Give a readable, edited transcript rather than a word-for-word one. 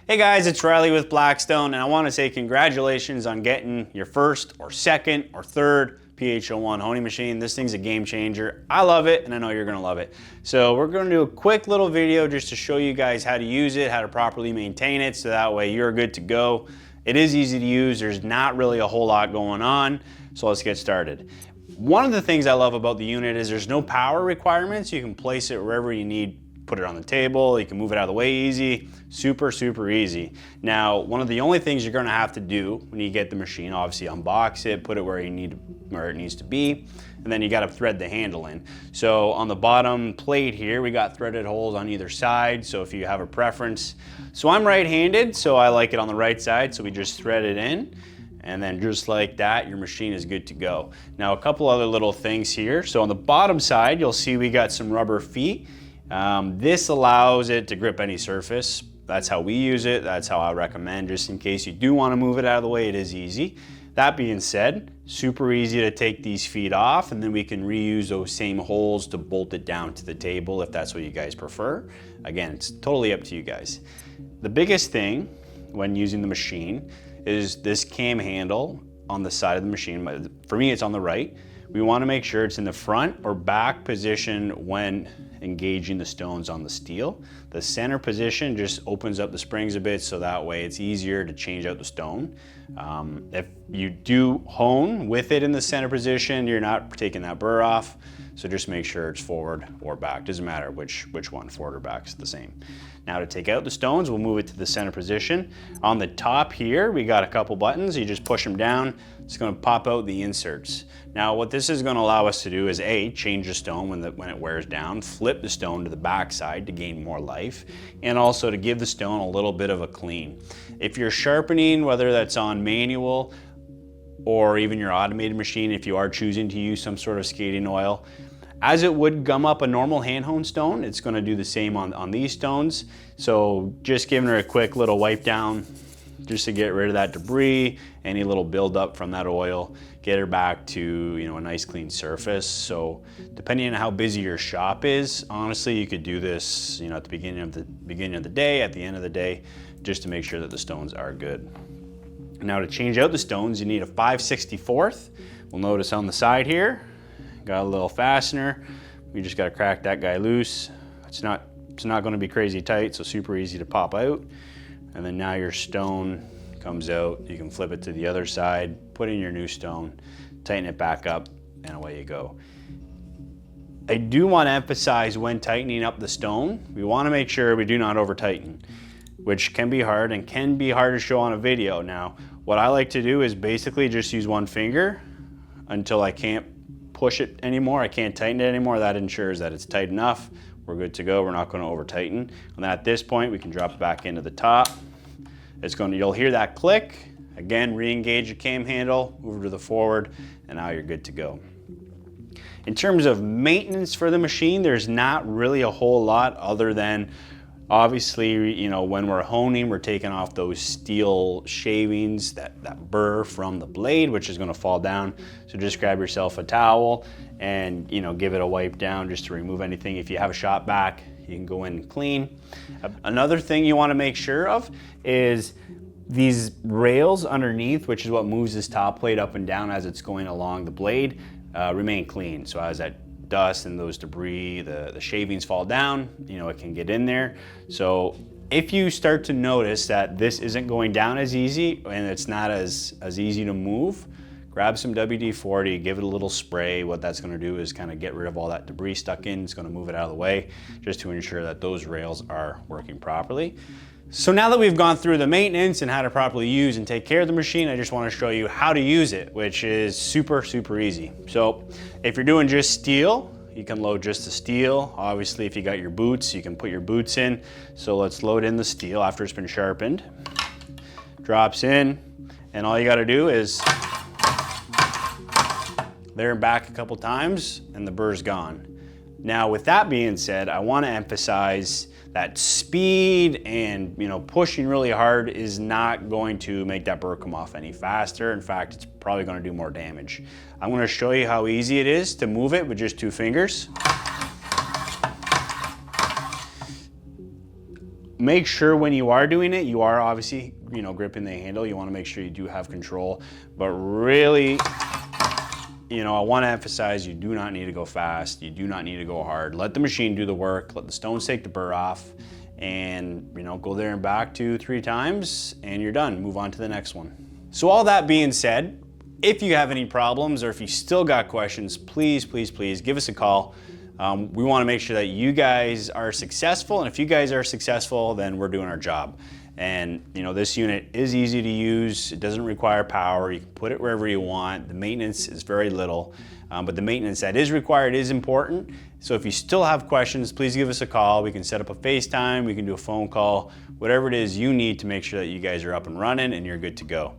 Hey guys, it's Riley with Blackstone, and I want to say congratulations on getting your first or second or third PH-01 honing machine. This thing's a game changer. I love it, and I know you're gonna love it. So we're gonna do a quick little video just to show you guys how to use it, how to properly maintain it, so that way you're good to go. It is easy to use. There's not really a whole lot going on, so let's get started. One of the things I love about the unit is there's no power requirements. You can place it wherever you need. Put it on the table, you can move it out of the way easy, super easy. Now, one of the only things you're gonna have to do when you get the machine, obviously unbox it, put it where it needs to be, and then you gotta thread the handle in. So on the bottom plate here, we got threaded holes on either side, so if you have a preference. So I'm right-handed, so I like it on the right side, so we just thread it in. And then just like that, your machine is good to go. Now, a couple other little things here. So on the bottom side, you'll see we got some rubber feet. This allows it to grip any surface. That's how we use it. That's how I recommend, just in case you do want to move it out of the way. It is easy. That being said, super easy to take these feet off, and then we can reuse those same holes to bolt it down to the table if that's what you guys prefer. Again, it's totally up to you guys. The biggest thing when using the machine is this cam handle on the side of the machine. For me, it's on the right. We want to make sure it's in the front or back position when engaging the stones on the steel. The center position just opens up the springs a bit, so that way it's easier to change out the stone. If you do hone with it in the center position, you're not taking that burr off, so just make sure it's forward or back. Doesn't matter which one, forward or back is the same. Now to take out the stones, we'll move it to the center position. On the top here, we got a couple buttons. You just push them down. It's gonna pop out the inserts. Now what this is gonna allow us to do is A, change the stone when it wears down, flip the stone to the back side to gain more life, and also to give the stone a little bit of a clean. If you're sharpening, whether that's on manual or even your automated machine, if you are choosing to use some sort of skating oil, as it would gum up a normal hand-honed stone, it's gonna do the same on these stones. So just giving her a quick little wipe down just to get rid of that debris, any little buildup from that oil, get her back to a nice clean surface. So depending on how busy your shop is, honestly, you could do this at the beginning of the day, at the end of the day, just to make sure that the stones are good. Now to change out the stones, you need a 5/64. We'll notice on the side here, got a little fastener. We just gotta crack that guy loose. It's not gonna be crazy tight, so super easy to pop out. And then now your stone comes out. You can flip it to the other side, put in your new stone, tighten it back up, and away you go. I do want to emphasize when tightening up the stone, we want to make sure we do not over tighten, which can be hard and can be hard to show on a video. Now, what I like to do is basically just use one finger until I can't push it anymore, I can't tighten it anymore. That ensures that it's tight enough. We're good to go. We're not going to over tighten. And at this point, we can drop it back into the top. You'll hear that click. Again, re-engage the cam handle, move to the forward, and now you're good to go. In terms of maintenance for the machine, there's not really a whole lot other than obviously, when we're honing, we're taking off those steel shavings, that burr from the blade, which is gonna fall down. So just grab yourself a towel and give it a wipe down just to remove anything. If you have a shop vac, you can go in and clean. Another thing you wanna make sure of is these rails underneath, which is what moves this top plate up and down as it's going along the blade, remain clean. So as that dust and those debris, the shavings fall down, it can get in there. So if you start to notice that this isn't going down as easy and it's not as easy to move, grab some WD-40, give it a little spray. What that's gonna do is kind of get rid of all that debris stuck in. It's gonna move it out of the way just to ensure that those rails are working properly. So now that we've gone through the maintenance and how to properly use and take care of the machine, I just want to show you how to use it, which is super easy. So if you're doing just steel, you can load just the steel. Obviously, if you got your boots, you can put your boots in. So let's load in the steel after it's been sharpened. Drops in, and all you got to do is there and back a couple times, and the burr's gone. Now, with that being said, I want to emphasize that speed and pushing really hard is not going to make that burr come off any faster. In fact, it's probably going to do more damage. I'm going to show you how easy it is to move it with just 2 fingers. make sure when you are doing it, you are obviously, you know, gripping the handle. You wanna make sure you do have control, but really, you know, I wanna emphasize you do not need to go fast. You do not need to go hard. Let the machine do the work. Let the stones take the burr off, and, you know, go there and back 2-3 times and you're done. Move on to the next one. So all that being said, if you have any problems or if you still got questions, please, please, please give us a call. We want to make sure that you guys are successful, and if you guys are successful, then we're doing our job. And you know, this unit is easy to use. It doesn't require power. You can put it wherever you want. The maintenance is very little, but the maintenance that is required is important. So if you still have questions, please give us a call. We can set up a FaceTime. We can do a phone call, whatever it is you need to make sure that you guys are up and running and you're good to go.